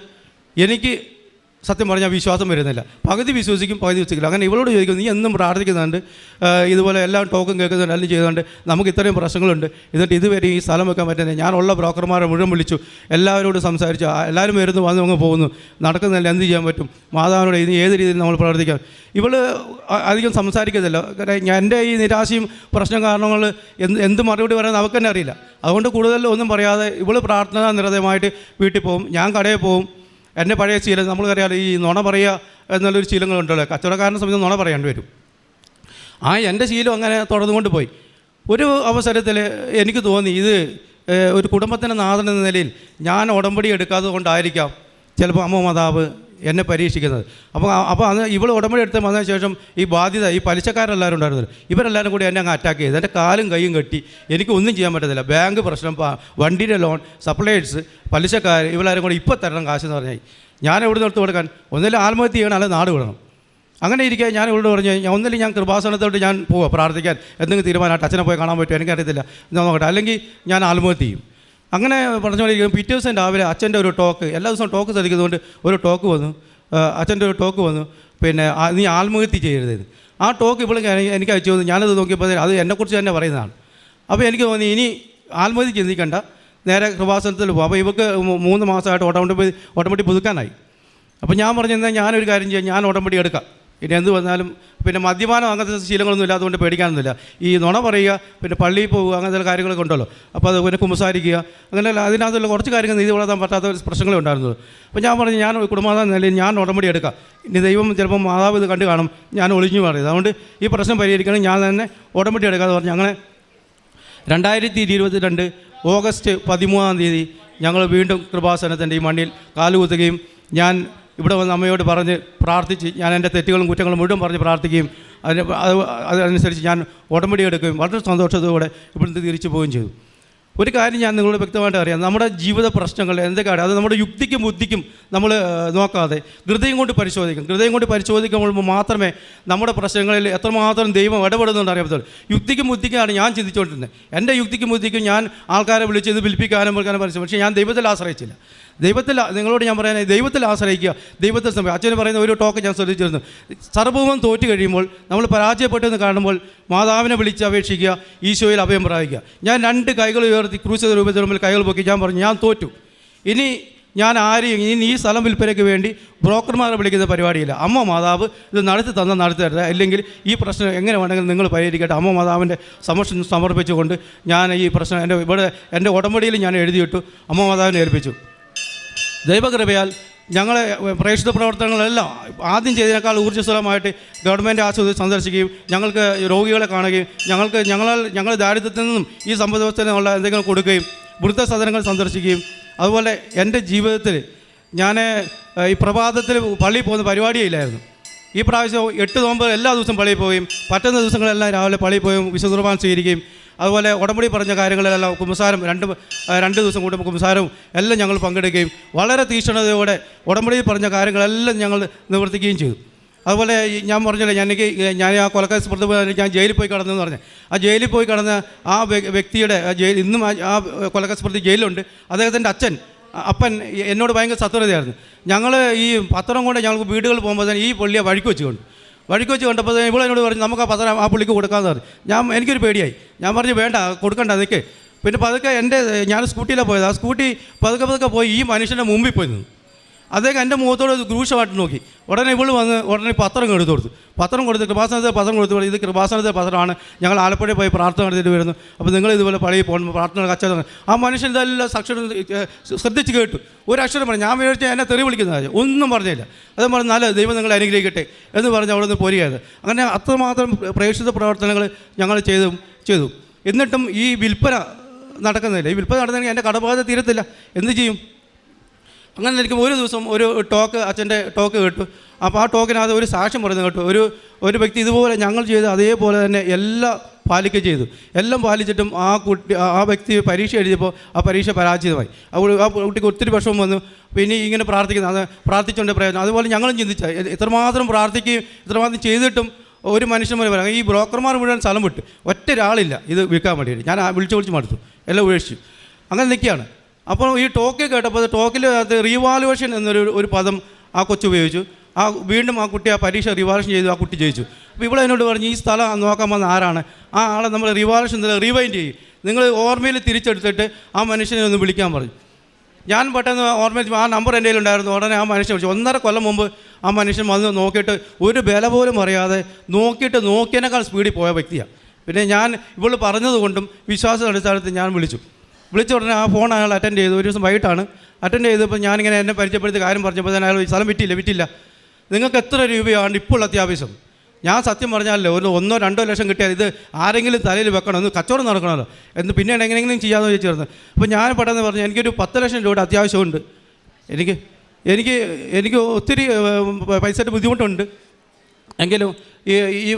എനിക്ക് സത്യം പറഞ്ഞാൽ വിശ്വാസം വരുന്നില്ല. പകുതി വിശ്വസിക്കും, പകുതി വിശ്വസിക്കില്ല. അങ്ങനെ ഇവളോട് ചോദിക്കും, നീ എന്നും പ്രാർത്ഥിക്കുന്നുണ്ട്, ഇതുപോലെ എല്ലാം ടോക്കൺ കേൾക്കുന്നുണ്ട്, എല്ലാം ചെയ്യുന്നുണ്ട്, നമുക്ക് ഇത്രയും പ്രശ്നങ്ങളുണ്ട്, എന്നിട്ട് ഇതുവരെ ഈ സ്ഥലം വെക്കാൻ പറ്റുന്നില്ല. ഞാനുള്ള ബ്രോക്കർമാരെ മുഴുവൻ വിളിച്ചു, എല്ലാവരോടും സംസാരിച്ചു, എല്ലാവരും വരുന്നു വന്ന് അങ്ങ് പോകുന്നു, നടക്കുന്നില്ല, എന്ത് ചെയ്യാൻ പറ്റും, മാതാവിനോട് ഇനി ഏത് രീതിയിൽ നമ്മൾ പ്രവർത്തിക്കാം. ഇവൾ അധികം സംസാരിക്കത്തില്ല. എൻ്റെ ഈ നിരാശയും പ്രശ്നം കാരണങ്ങൾ എന്ത് മറുപടി പറയാൻ അവൾക്ക് തന്നെ അറിയില്ല. അതുകൊണ്ട് കൂടുതൽ ഒന്നും പറയാതെ ഇവൾ പ്രാർത്ഥന നിരതമായിട്ട് വീട്ടിൽ പോകും, ഞാൻ കടയിൽ പോകും. എൻ്റെ പഴയ ശീലം നമ്മൾക്കറിയാമല്ലോ, ഈ നുണ പറയുക എന്നുള്ളൊരു ശീലങ്ങളുണ്ടല്ലോ, കച്ചവടക്കാരനെ സംബന്ധിച്ച് നുണ പറയേണ്ടി വരും. എൻ്റെ ശീലം അങ്ങനെ തുടർന്നുകൊണ്ട് പോയി. ഒരു അവസരത്തിൽ എനിക്ക് തോന്നി ഇത് ഒരു കുടുംബത്തിൻ്റെ നാഥൻ എന്ന നിലയിൽ ഞാൻ ഉടമ്പടി എടുക്കാത്തത് കൊണ്ടായിരിക്കാം ചിലപ്പോൾ അമ്മ മാതാവ് എന്നെ പരീക്ഷിക്കുന്നത്. അപ്പോൾ അന്ന് ഇവൾ ഉടമ്പടി എടുത്ത് വന്നതിന് ശേഷം ഈ ബാധ്യത ഈ പലിശക്കാരെല്ലാവരും ഉണ്ടായിരുന്നല്ലോ, ഇവരെല്ലാവരും കൂടി എന്നെ അങ്ങ് അറ്റാക്ക് ചെയ്തു. എൻ്റെ കാലും കൈയും കെട്ടി എനിക്ക് ഒന്നും ചെയ്യാൻ പറ്റത്തില്ല. ബാങ്ക് പ്രശ്നം, വണ്ടിയുടെ ലോൺ, സപ്ലൈസ്, പലിശക്കാർ, ഇവരെല്ലാവരും കൂടി ഇപ്പോൾ തരണം കാശെന്ന് പറഞ്ഞാൽ ഞാൻ എവിടെ നിന്ന് എടുത്ത് കൊടുക്കാൻ? ഒന്നിലും ആത്മഹത്യ ചെയ്യണം, അല്ലെങ്കിൽ നാട് വിടണം. അങ്ങനെ ഇരിക്കുക ഞാൻ ഇവളോട് പറഞ്ഞു, ഒന്നിലും ഞാൻ കൃപാസനത്തോട്ട് ഞാൻ പോവാം പ്രാർത്ഥിക്കാൻ, എന്തെങ്കിലും തീരുമാനമായിട്ട് അച്ഛനെ പോയി കാണാൻ പറ്റുമോ എനിക്കറിയത്തില്ല, ഞാൻ നോക്കട്ടെ, അല്ലെങ്കിൽ ഞാൻ ആത്മഹത്യ ചെയ്യും. അങ്ങനെ പറഞ്ഞുകൊണ്ടിരിക്കും. പിറ്റേ ദിവസം രാവിലെ അച്ഛൻ്റെ ഒരു ടോക്ക്, എല്ലാ ദിവസവും ടോക്ക് ശ്രദ്ധിക്കുന്നതുകൊണ്ട് ഒരു ടോക്ക് വന്നു, അച്ഛൻ്റെ ഒരു ടോക്ക് വന്നു, പിന്നെ നീ ആത്മഹത്യ ചെയ്യരുത്. ആ ടോക്ക് ഇപ്പോൾ എനിക്ക് അയച്ചു തന്നു. ഞാനത് നോക്കിയപ്പോൾ അത് എന്നെക്കുറിച്ച് തന്നെ പറയുന്നതാണ്. അപ്പോൾ എനിക്ക് തോന്നി ഇനി ആത്മഹത്യ ചിന്തിക്കണ്ട, നേരെ കൃപാസനത്തിൽ പോകും. അപ്പോൾ ഇവർക്ക് 3 മാസമായിട്ട് ഓട്ടോമാറ്റിക് പുതുക്കാനായി. അപ്പോൾ ഞാൻ പറഞ്ഞെന്നാൽ ഞാനൊരു കാര്യം ചെയ്യാം, ഞാൻ ഉടമ്പടി എടുക്കാം, ഇനി എന്ത് വന്നാലും. പിന്നെ മദ്യപാനം അങ്ങനത്തെ ശീലങ്ങളൊന്നും ഇല്ലാത്തതുകൊണ്ട് പേടിക്കാനൊന്നുമില്ല. ഈ നുണ പറയുക, പിന്നെ പള്ളിയിൽ പോവുക, അങ്ങനത്തെ കാര്യങ്ങളൊക്കെ ഉണ്ടല്ലോ. അപ്പോൾ അത് പിന്നെ കുമ്പസാരിക്കുക, അങ്ങനെ അതിനകത്തുള്ള കുറച്ച് കാര്യങ്ങൾ നീതി വളർത്താൻ പറ്റാത്ത പ്രശ്നങ്ങളേ ഉണ്ടായിരുന്നത്. അപ്പോൾ ഞാൻ പറഞ്ഞു, ഞാൻ കുടുംബനാഥൻ നിലയിൽ ഞാൻ ഉടമ്പടി എടുക്കാം. ഇനി ദൈവം ചിലപ്പോൾ മാതാവ് ഇത് കണ്ടു കാണും, ഞാൻ ഒളിഞ്ഞു മാറിയത്, അതുകൊണ്ട് ഈ പ്രശ്നം പരിഹരിക്കണം, ഞാൻ തന്നെ ഉടമ്പടി എടുക്കാമെന്ന് പറഞ്ഞു. അങ്ങനെ 2022 ഓഗസ്റ്റ് 13 ഞങ്ങൾ വീണ്ടും കൃപാസനത്തിൻ്റെ ഈ മണ്ണിൽ കാലുകുത്തുകയും ഞാൻ ഇവിടെ വന്ന് അമ്മയോട് പറഞ്ഞ് പ്രാർത്ഥിച്ച് ഞാൻ എൻ്റെ തെറ്റുകളും കുറ്റങ്ങളും മുഴുവൻ പറഞ്ഞ് പ്രാർത്ഥിക്കുകയും അതനുസരിച്ച് ഞാൻ ഉടമ്പടി എടുക്കുകയും വളരെ സന്തോഷത്തോടെ ഇവിടുന്ന് തിരിച്ചു പോവുകയും ചെയ്തു. ഒരു കാര്യം ഞാൻ നിങ്ങളോട് വ്യക്തമായിട്ട് അറിയാം, നമ്മുടെ ജീവിത പ്രശ്നങ്ങൾ എന്തൊക്കെയാണ് അത് നമ്മുടെ യുക്തിക്കും ബുദ്ധിക്കും നമ്മൾ നോക്കാതെ ഹൃദയം കൊണ്ട് പരിശോധിക്കും. ഹൃദയം കൊണ്ട് പരിശോധിക്കുമ്പോൾ മാത്രമേ നമ്മുടെ പ്രശ്നങ്ങളിൽ എത്രമാത്രം ദൈവം ഇടപെടുന്നുണ്ട് അറിയാത്തുള്ളൂ. യുക്തിക്കും ബുദ്ധിക്കാണ് ഞാൻ ചിന്തിച്ചുകൊണ്ടിരുന്നത്. എൻ്റെ യുക്തിക്കും ബുദ്ധിക്കും ഞാൻ ആൾക്കാരെ വിളിച്ച് ഇത് വിൽപ്പിക്കാനും പരിശ്രമിച്ചു. പക്ഷേ ഞാൻ ദൈവത്തിൽ ആശ്രയിച്ചില്ല. നിങ്ങളോട് ഞാൻ പറയാൻ, ദൈവത്തിൽ ആശ്രയിക്കുക, ദൈവത്തിൽ സമയം. അച്ഛന് പറയുന്ന ഒരു ടോക്ക് ഞാൻ ശ്രദ്ധിച്ചിരുന്നു, സർവ്വവും തോറ്റു കഴിയുമ്പോൾ നമ്മൾ പരാജയപ്പെട്ടെന്ന് കാണുമ്പോൾ മാതാവിനെ വിളിച്ച് അപേക്ഷിക്കുക, ഈശോയിൽ അഭയം പ്രാപിക്കുക. ഞാൻ 2 കൈകൾ ഉയർത്തി ക്രൂശിത രൂപത്തിൽ മുമ്പിൽ കൈകൾ പൊക്കി ഞാൻ പറഞ്ഞു, ഞാൻ തോറ്റു. ഇനി ഞാൻ ഇനി ഈ സ്ഥലം വിൽപ്പനയ്ക്ക് വേണ്ടി ബ്രോക്കർമാരെ വിളിക്കുന്ന പരിപാടിയില്ല. അമ്മ മാതാവ് ഇത് നടത്തി തരുക, ഇല്ലെങ്കിൽ ഈ പ്രശ്നം എങ്ങനെ വേണമെങ്കിലും നിങ്ങൾ പരിഹരിക്കട്ടെ. അമ്മ മാതാവിൻ്റെ സമർപ്പിച്ചുകൊണ്ട് ഞാൻ ഈ പ്രശ്നം എൻ്റെ ഉടമ്പടിയിൽ ഞാൻ എഴുതിയിട്ടു, അമ്മ മാതാവിനെ ഏൽപ്പിച്ചു. ദൈവകൃപയാൽ ഞങ്ങളെ പ്രേക്ഷിത പ്രവർത്തനങ്ങളെല്ലാം ആദ്യം ചെയ്തതിനേക്കാൾ ഊർജ്ജസ്വലമായിട്ട് ഗവൺമെൻറ് ആശുപത്രി സന്ദർശിക്കുകയും ഞങ്ങൾക്ക് രോഗികളെ കാണുകയും ഞങ്ങൾ ദാരിദ്ര്യത്തിൽ നിന്നും ഈ സമ്പദ് വ്യവസ്ഥയിലുള്ള എന്തെങ്കിലും കൊടുക്കുകയും വൃദ്ധസദനങ്ങൾ സന്ദർശിക്കുകയും അതുപോലെ എൻ്റെ ജീവിതത്തിൽ ഞാൻ ഈ പ്രഭാതത്തിൽ പള്ളിയിൽ പോകുന്ന പരിപാടിയേ ഇല്ലായിരുന്നു. ഈ പ്രാവശ്യം 8 നോമ്പ് എല്ലാ ദിവസവും പള്ളിയിൽ പോവുകയും പറ്റുന്ന ദിവസങ്ങളെല്ലാം രാവിലെ പള്ളിയിൽ പോയും വിശുദ്ധ കുർബാന സ്വീകരിക്കുകയും അതുപോലെ ഉടമ്പടി പറഞ്ഞ കാര്യങ്ങളിലെല്ലാം കുമ്പസാരം 2 ദിവസം കൂടുമ്പോൾ കുമ്പസാരവും എല്ലാം ഞങ്ങൾ പങ്കെടുക്കുകയും വളരെ തീക്ഷ്ണതയോടെ ഉടമ്പടിയിൽ പറഞ്ഞ കാര്യങ്ങളെല്ലാം ഞങ്ങൾ നിവർത്തിക്കുകയും ചെയ്തു. അതുപോലെ ഞാൻ പറഞ്ഞില്ലേ, ഞാൻ ആ കൊലക്കേസ് പുറത്ത് ഞാൻ ജയിലിൽ പോയി കിടന്നെന്ന് പറഞ്ഞത്, ആ ജയിലിൽ പോയി കിടന്ന ആ വ്യക്തിയുടെ ഇന്നും ആ കൊലക്കേസ് പ്രതി ജയിലുണ്ട്. അദ്ദേഹത്തിൻ്റെ അപ്പൻ എന്നോട് ഭയങ്കര സത്വരതയായിരുന്നു. ഞങ്ങൾ ഈ പത്രം കൊണ്ട് ഞങ്ങൾക്ക് വീടുകളിൽ പോകുമ്പോൾ തന്നെ ഈ പള്ളിയെ വഴിക്ക് വെച്ച് കണ്ടപ്പോൾ ഇവളെന്നോട് പറഞ്ഞു, നമുക്ക് ആ പത്രം ആ പുള്ളിക്ക് കൊടുക്കാമെന്ന് പറഞ്ഞു. എനിക്കൊരു പേടിയായി. ഞാൻ പറഞ്ഞു, വേണ്ട, കൊടുക്കണ്ട, നിൽക്ക്. പിന്നെ പതുക്കെ ഞാൻ സ്കൂട്ടിയിലാണ് പോയത്. ആ സ്കൂട്ടി പതുക്കെ പോയി ഈ മനുഷ്യൻ്റെ മുമ്പിൽ പോയി നിന്നു. അദ്ദേഹം എൻ്റെ മുഖത്തോട് രൂക്ഷമായിട്ട് നോക്കി. ഉടനെ ഉടനെ പത്രം കൊടുത്തു. കൃപാസനത്തെ പത്രം കൊടുത്തു. ഇത് കൃപാസനത്തെ പത്രമാണ്, ഞങ്ങൾ ആലപ്പുഴയിൽ പോയി പ്രാർത്ഥന നടത്തിയിട്ട് വരുന്നു. അപ്പോൾ നിങ്ങൾ ഇതുപോലെ പള്ളിയിൽ പോകുമ്പോൾ പ്രാർത്ഥന കച്ചവടം. ആ മനുഷ്യൻ ഇതെല്ലാം സാക്ഷരം ശ്രദ്ധിച്ച് കേട്ടു. ഒരു അക്ഷരം പറഞ്ഞു. ഞാൻ വിചാരിച്ച എന്നെ തെറി വിളിക്കുന്നതായി ഒന്നും പറഞ്ഞില്ല. അത് പറഞ്ഞ് നല്ല ദൈവം നിങ്ങളെ അനുഗ്രഹിക്കട്ടെ എന്ന് പറഞ്ഞ് അവിടെ നിന്ന് പോരുകയായത്. അങ്ങനെ അത്രമാത്രം പ്രേക്ഷിത പ്രവർത്തനങ്ങൾ ഞങ്ങൾ ചെയ്തു. എന്നിട്ടും ഈ വിൽപ്പന നടക്കുന്നില്ല. ഈ വിൽപ്പന നടന്നെങ്കിൽ എൻ്റെ കടബാധ്യത തീരത്തില്ല. എന്ത് ചെയ്യും? അങ്ങനെ എനിക്ക് ഒരു ദിവസം ഒരു അച്ഛൻ്റെ ടോക്ക് കേട്ടു. അപ്പോൾ ആ ടോക്കിനകത്ത് ഒരു സാക്ഷ്യം പറയുന്നത് കേട്ടു. ഒരു വ്യക്തി ഇതുപോലെ ഞങ്ങൾ ചെയ്ത് അതേപോലെ തന്നെ എല്ലാം പാലിക്കുകയും ചെയ്തു. എല്ലാം പാലിച്ചിട്ടും ആ വ്യക്തി പരീക്ഷ എഴുതിയപ്പോൾ ആ പരീക്ഷ പരാജയമായി. ആ കുട്ടിക്ക് ഒത്തിരി വിഷമം വന്നു. പിന്നെ ഇങ്ങനെ പ്രാർത്ഥിക്കുന്നത് പ്രാർത്ഥിച്ചുകൊണ്ട് പ്രയോജനം. അതുപോലെ ഞങ്ങളും ചിന്തിച്ച ഇത്രമാത്രം പ്രാർത്ഥിക്കുകയും ഇത്രമാത്രം ചെയ്തിട്ടും ഒരു മനുഷ്യന്മാർ പറയാം, ഈ ബ്രോക്കർമാർ മുഴുവൻ സ്ഥലം വിട്ട് ഒറ്റ ഒരാളില്ല ഇത് വിൽക്കാൻ വേണ്ടിയിട്ട്. ഞാൻ വിളിച്ച് മടുത്തു, എല്ലാം ഉപേക്ഷിച്ചു. അങ്ങനെ നിൽക്കുകയാണ്. അപ്പോൾ ഈ ടോക്ക് കേട്ടപ്പോൾ ടോക്കിൽ അത് റീവാലുവേഷൻ എന്നൊരു പദം ആ കൊച്ചു ഉപയോഗിച്ചു. വീണ്ടും ആ കുട്ടി ആ പരീക്ഷ റിവാലുവേഷൻ ചെയ്തു. ആ കുട്ടി ജയിച്ചു. അപ്പോൾ ഇവിടെ എന്നോട് പറഞ്ഞു, ഈ സ്ഥലം നോക്കാൻ വന്ന ആരാണ്? ആ ആളെ നമ്മൾ റിവാലുവേഷൻ റിവൈൻഡ് ചെയ്യും, നിങ്ങൾ ഓർമ്മയിൽ തിരിച്ചെടുത്തിട്ട് ആ മനുഷ്യനെ ഒന്ന് വിളിക്കാൻ പറഞ്ഞു. ഞാൻ പെട്ടെന്ന് ഓർമ്മയിൽ ആ നമ്പർ എൻ്റെ കയ്യിലുണ്ടായിരുന്നു. ഉടനെ ആ മനുഷ്യൻ വിളിച്ചു. 1.5 കൊല്ലം മുമ്പ് ആ മനുഷ്യൻ വന്ന് നോക്കിയിട്ട് ഒരു വില പോലും അറിയാതെ നോക്കിയതിനേക്കാൾ സ്പീഡിൽ പോയ വ്യക്തിയാണ്. പിന്നെ ഞാൻ ഇവൾ പറഞ്ഞതുകൊണ്ടും വിശ്വാസ അടിസ്ഥാനത്തിൽ ഞാൻ വിളിച്ച ഉടനെ ആ ഫോൺ അയാൾ അറ്റൻഡ് ചെയ്തു. ഒരു ദിവസം വൈകിട്ടാണ് അറ്റൻഡ് ചെയ്തപ്പോൾ ഞാനിങ്ങനെ എന്നെ പരിചയപ്പെടുത്തി കാര്യം പറഞ്ഞപ്പോൾ തന്നെ അയാൾ സ്ഥലം വിറ്റില്ല. നിങ്ങൾക്ക് എത്ര രൂപയാണ് ഇപ്പോൾ അത്യാവശ്യം? ഞാൻ സത്യം പറഞ്ഞാലല്ലോ ഒരു 1-2 ലക്ഷം കിട്ടിയാൽ ഇത് ആരെങ്കിലും തലയിൽ വെക്കണം, ഒന്ന് കച്ചവടം നടക്കണമല്ലോ എന്ന് പിന്നീട് എങ്ങനെയെങ്കിലും ചെയ്യാമെന്ന് ചോദിച്ചിരുന്നു. അപ്പോൾ ഞാൻ പെട്ടെന്ന് പറഞ്ഞു എനിക്കൊരു 10 ലക്ഷം രൂപയുടെ അത്യാവശ്യമുണ്ട്, എനിക്ക് ഒത്തിരി പൈസയുടെ ബുദ്ധിമുട്ടുണ്ട്, എങ്കിലും ഈ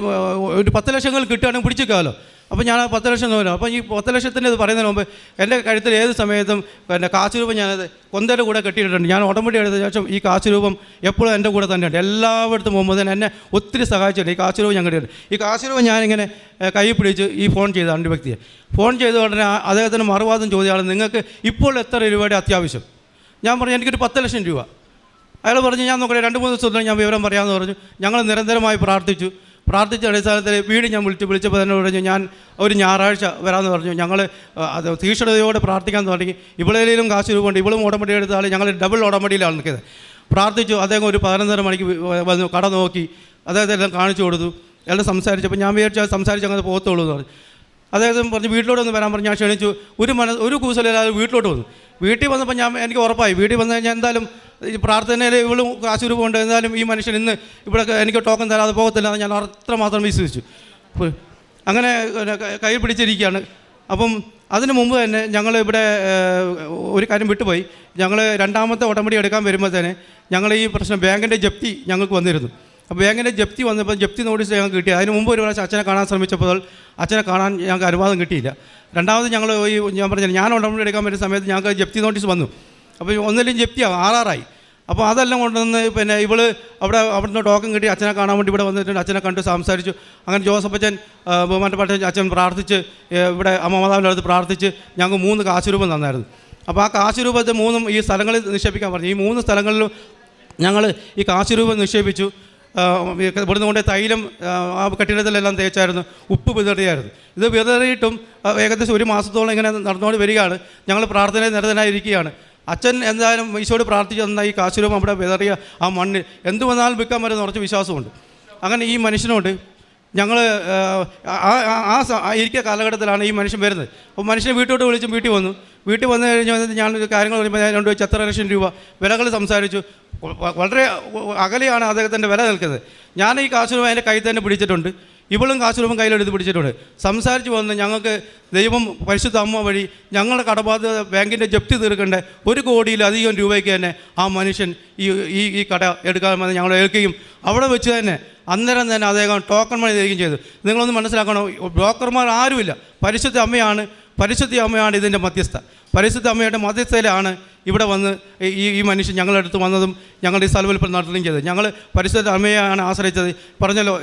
ഒരു 10 ലക്ഷങ്ങൾ കിട്ടുകയാണെങ്കിൽ പിടിച്ചേക്കാമല്ലോ. അപ്പോൾ ഞാൻ 10 ലക്ഷം തോന്നും. അപ്പോൾ ഈ 10 ലക്ഷത്തിൻ്റെ ഇത് പറയുന്നതിന് മുമ്പ് എൻ്റെ കഴുത്തിൽ ഏത് സമയത്തും പിന്നെ കാശ് രൂപം ഞാനത് കൊന്തയുടെ കൂടെ കെട്ടിയിട്ടുണ്ട്. ഞാൻ ഓട്ടോമാറ്റിക് എടുത്ത ശേഷം ഈ കാശ് രൂപം എപ്പോഴും എൻ്റെ കൂടെ തന്നെയുണ്ട്. എല്ലായിടത്തും പോകുമ്പോൾ തന്നെ എന്നെ ഒത്തിരി സഹായിച്ചിട്ടുണ്ട്. ഈ കാശ് രൂപം ഞാൻ കെട്ടിയിട്ടുണ്ട്. ഈ കാശ് രൂപം ഞാനിങ്ങനെ കൈ പിടിച്ച് ഈ ഫോൺ ചെയ്ത 2 വ്യക്തിയെ ഫോൺ ചെയ്ത ഉടനെ അദ്ദേഹത്തിന് മറുവാദം ചോദ്യമാണ്, നിങ്ങൾക്ക് ഇപ്പോൾ എത്ര രൂപയുടെ അത്യാവശ്യം? ഞാൻ പറഞ്ഞു എനിക്കൊരു 10 ലക്ഷം രൂപ. അയാൾ പറഞ്ഞു ഞാൻ നോക്കട്ടെ 2-3 ദിവസത്തിൽ ഞാൻ വിവരം പറയാമെന്ന് പറഞ്ഞു. ഞങ്ങൾ നിരന്തരമായി പ്രാർത്ഥിച്ച അടിസ്ഥാനത്തിൽ വീട് ഞാൻ വിളിച്ചപ്പോൾ തന്നെ പറഞ്ഞു ഞാൻ ഒരു ഞായറാഴ്ച വരാമെന്ന് പറഞ്ഞു. ഞങ്ങൾ അത് തീക്ഷ്ണതയോടെ പ്രാർത്ഥിക്കാൻ തുടങ്ങി. ഇവളേലും കാശ് രൂപമുണ്ട്, ഇവളും ഉടമ്പടി എടുത്ത ആൾ, ഞങ്ങൾ ഡബിൾ ഉടമ്പടിയിലാണ് നിൽക്കുന്നത്. പ്രാർത്ഥിച്ചു. അദ്ദേഹം ഒരു 11:30 മണിക്ക് വന്നു, കട നോക്കി, അദ്ദേഹത്തെ എല്ലാം കാണിച്ചു കൊടുത്തു, എല്ലാം സംസാരിച്ചപ്പോൾ ഞാൻ വിചാരിച്ചാൽ സംസാരിച്ച് അങ്ങനെ പോകത്തുള്ളൂ എന്ന് പറഞ്ഞു. അദ്ദേഹം പറഞ്ഞു വീട്ടിലോട്ടൊന്ന് വരാൻ പറഞ്ഞു. ഞാൻ ക്ഷണിച്ചു. ഒരു കൂസലില്ലാതെ വീട്ടിലോട്ട് വന്നു. വീട്ടിൽ വന്നപ്പോൾ എനിക്ക് ഉറപ്പായി വീട്ടിൽ വന്നു കഴിഞ്ഞാൽ എന്തായാലും ഈ പ്രാർത്ഥനയിൽ ഇവളും കാശ് രൂപമുണ്ട്, എന്തായാലും ഈ മനുഷ്യൻ ഇന്ന് ഇവിടെ എനിക്ക് ടോക്കൺ തരാതെ പോകത്തില്ല എന്ന് ഞാൻ അത്രമാത്രം വിശ്വസിച്ചു. അങ്ങനെ കൈ പിടിച്ചിരിക്കുകയാണ്. അപ്പം അതിന് മുമ്പ് തന്നെ ഞങ്ങൾ ഇവിടെ ഒരു കാര്യം വിട്ടുപോയി. ഞങ്ങൾ 2ാമത്തെ ഉടമ്പടി എടുക്കാൻ വരുമ്പോൾ തന്നെ ഞങ്ങൾ ഈ പ്രശ്നം ബാങ്കിൻ്റെ ജപ്തി ഞങ്ങൾക്ക് വന്നിരുന്നു. അപ്പോൾ ബാങ്കിൻ്റെ ജപ്തി വന്നപ്പോൾ ജപ്തി നോട്ടീസ് ഞങ്ങൾക്ക് കിട്ടി. അതിന് മുമ്പ് ഒരു പ്രാവശ്യം അച്ഛനെ കാണാൻ ശ്രമിച്ചപ്പോൾ അച്ഛനെ കാണാൻ ഞങ്ങൾക്ക് അനുവാദം കിട്ടിയില്ല. രണ്ടാമത് ഞങ്ങൾ ഞാൻ പറഞ്ഞില്ല ഞാൻ ഉടമ്പടി എടുക്കാൻ വരുന്ന സമയത്ത് ഞങ്ങൾക്ക് ജപ്തി നോട്ടീസ് വന്നു. അപ്പോൾ ഒന്നിലും ജപ്തിയാവും 6 അപ്പോൾ അതെല്ലാം കൊണ്ടുവന്ന് പിന്നെ അവിടുന്ന് ടോക്കൺ കിട്ടി അച്ഛനെ കാണാൻ വേണ്ടി ഇവിടെ വന്നിട്ടുണ്ട്. അച്ഛനെ കണ്ട് സംസാരിച്ചു. അങ്ങനെ ജോസഫ് അച്ഛൻ ബഹുമാനപ്പെട്ട അച്ഛൻ പ്രാർത്ഥിച്ച് ഇവിടെ അമ്മമാതാവിൻ്റെ അടുത്ത് പ്രാർത്ഥിച്ച് ഞങ്ങൾക്ക് 3 കാശ് രൂപം തന്നായിരുന്നു. അപ്പോൾ ആ കാശ് രൂപത്തെ 3 ഈ സ്ഥലങ്ങളിൽ നിക്ഷേപിക്കാൻ പറഞ്ഞു. ഈ 3 സ്ഥലങ്ങളിലും ഞങ്ങൾ ഈ കാശ് രൂപം നിക്ഷേപിച്ചു. ഇവിടുന്ന് കൊണ്ട് തൈലം ആ കെട്ടിടത്തിലെല്ലാം തേച്ചായിരുന്നു, ഉപ്പ് വിതറിയായിരുന്നു. ഇത് വിതറിയിട്ടും ഏകദേശം 1 മാസത്തോളം ഇങ്ങനെ നടന്നുകൊണ്ട് വരികയാണ്. ഞങ്ങൾ പ്രാർത്ഥനയിൽ നിരതനായിരിക്കുകയാണ്. അച്ഛൻ എന്തായാലും ഈശോയോട് പ്രാർത്ഥിച്ച് തന്ന ഈ കാശ് രൂപം അവിടെ വിതറിയ ആ മണ്ണിൽ എന്ത് വന്നാലും വിൽക്കാൻ പറ്റുന്ന കുറച്ച് വിശ്വാസമുണ്ട്. അങ്ങനെ ഈ മനുഷ്യനോട് ഞങ്ങൾ ഇരിക്കുന്ന കാലഘട്ടത്തിലാണ് ഈ മനുഷ്യൻ വരുന്നത്. അപ്പോൾ മനുഷ്യനെ വീട്ടിലോട്ട് വിളിച്ചും വീട്ടിൽ വന്നു കഴിഞ്ഞാൽ ഞാൻ കാര്യങ്ങൾ പറയുമ്പോൾ ഞാൻ 2 ലക്ഷം രൂപ വിലകൾ സംസാരിച്ചു. വളരെ അകലെയാണ് അദ്ദേഹത്തിൻ്റെ വില നിൽക്കുന്നത്. ഞാൻ ഈ കാശ് രൂപ എൻ്റെ കയ്യിൽ തന്നെ പിടിച്ചിട്ടുണ്ട്, ഇവളും കാശ് രൂപം കയ്യിലെടുത്ത് പിടിച്ചിട്ടുണ്ട്. സംസാരിച്ച് വന്ന് ഞങ്ങൾക്ക് ദൈവം പരിശുദ്ധ അമ്മ വഴി ഞങ്ങളുടെ കടബാധ്യത ബാങ്കിൻ്റെ ജപ്തി തീർക്കേണ്ട 1 കോടിയിലധികം രൂപയ്ക്ക് തന്നെ ആ മനുഷ്യൻ ഈ കട എടുക്കാമെന്ന് ഞങ്ങൾ ഏൽക്കുകയും അവിടെ വെച്ച് തന്നെ അന്നേരം തന്നെ അദ്ദേഹം ടോക്കൺ മണി തരികയും ചെയ്തു. നിങ്ങളൊന്ന് മനസ്സിലാക്കണം, ബ്രോക്കർമാർ ആരുമില്ല, പരിശുദ്ധ അമ്മയാണ് ഇതിൻ്റെ മധ്യസ്ഥ. പരിശുദ്ധ അമ്മയുടെ മധ്യസ്ഥയിലാണ് ഇവിടെ വന്ന് ഈ മനുഷ്യൻ ഞങ്ങളുടെ അടുത്ത് വന്നതും ഞങ്ങളുടെ ഈ സ്ഥലവിൽപ്പന നടത്തുകയും ചെയ്തത്. ഞങ്ങൾ പരിശുദ്ധ അമ്മയാണ് ആശ്രയിച്ചത്. പറഞ്ഞല്ലോ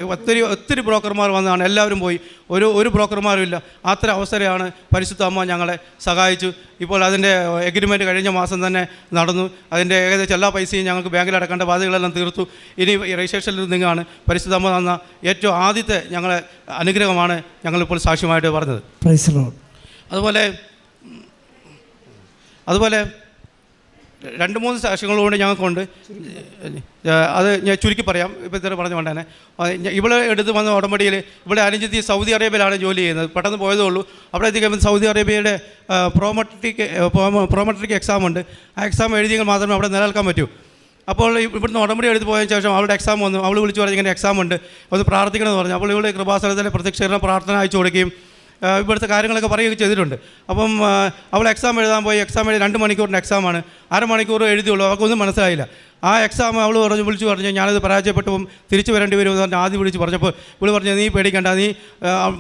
ഒത്തിരി ബ്രോക്കർമാർ വന്നതാണ്, എല്ലാവരും പോയി, ഒരു ബ്രോക്കർമാരും ഇല്ല. അത്തരം അവസരമാണ് പരിശുദ്ധ അമ്മ ഞങ്ങളെ സഹായിച്ചു. ഇപ്പോൾ അതിൻ്റെ എഗ്രിമെൻറ്റ് കഴിഞ്ഞ മാസം തന്നെ നടന്നു. അതിൻ്റെ ഏകദേശം എല്ലാ പൈസയും ഞങ്ങൾക്ക് ബാങ്കിൽ അടക്കേണ്ട ബാധ്യതകളെല്ലാം തീർത്തു. ഇനി രജിസ്ട്രേഷനിൽ നിന്നാണ് പരിശുദ്ധ അമ്മ തന്ന ഏറ്റവും ആദ്യത്തെ ഞങ്ങളെ അനുഗ്രഹമാണ് ഞങ്ങളിപ്പോൾ സാക്ഷ്യമായിട്ട് പറഞ്ഞത്. അതുപോലെ 2-3 സാക്ഷ്യങ്ങളോട് ഞങ്ങൾക്കുണ്ട്. അത് ഞാൻ ചുരുക്കി പറയാം. ഇപ്പോൾ ഇത്ര പറഞ്ഞു കൊണ്ട് തന്നെ ഇവിടെ എടുത്ത് വന്ന ഉടമ്പടിയിൽ ഇവിടെ അനുജത്തി സൗദി അറേബ്യയിലാണ് ജോലി ചെയ്യുന്നത്. പെട്ടെന്ന് പോയതേ ഉള്ളൂ. അവിടെ എത്തിക്കുമ്പോൾ സൗദി അറേബ്യയുടെ പ്രോമട്രിക് എക്സാം ഉണ്ട്. ആ എക്സാം എഴുതിയെങ്കിൽ മാത്രമേ അവിടെ നിലനിൽക്കാൻ പറ്റൂ. അപ്പോൾ ഇവിടുന്ന് ഉടമ്പടി എടുത്ത് പോയതിന് ശേഷം അവളുടെ എക്സാം വന്നു. അവൾ വിളിച്ചു പറഞ്ഞു ഇങ്ങനെ എക്സാം ഉണ്ട്, ഒന്ന് പ്രാർത്ഥിക്കണമെന്ന് പറഞ്ഞു. അപ്പോൾ ഇവിടെ കൃപാസനത്തിലെ പ്രത്യക്ഷീകരണ പ്രാർത്ഥന അയച്ചു കൊടുക്കുകയും ഇവിടുത്തെ കാര്യങ്ങളൊക്കെ പറയുകയൊക്കെ ചെയ്തിട്ടുണ്ട്. അപ്പം അവൾ എക്സാം എഴുതാൻ പോയി. എക്സാം എഴുതി 2 മണിക്കൂറിൻ്റെ എക്സാമാണ്. 1/2 മണിക്കൂർ എഴുതിയുള്ളൂ. അവർക്കൊന്നും മനസ്സിലായില്ല. ആ എക്സാം അവൾ വിളിച്ചു പറഞ്ഞു ഞാനത് പരാജയപ്പെട്ടപ്പോൾ തിരിച്ചു വരേണ്ടി വരും എന്ന് പറഞ്ഞാൽ ആദ്യം വിളിച്ച് പറഞ്ഞപ്പോൾ ഇവൾ പറഞ്ഞു നീ പേടിക്കേണ്ട, നീ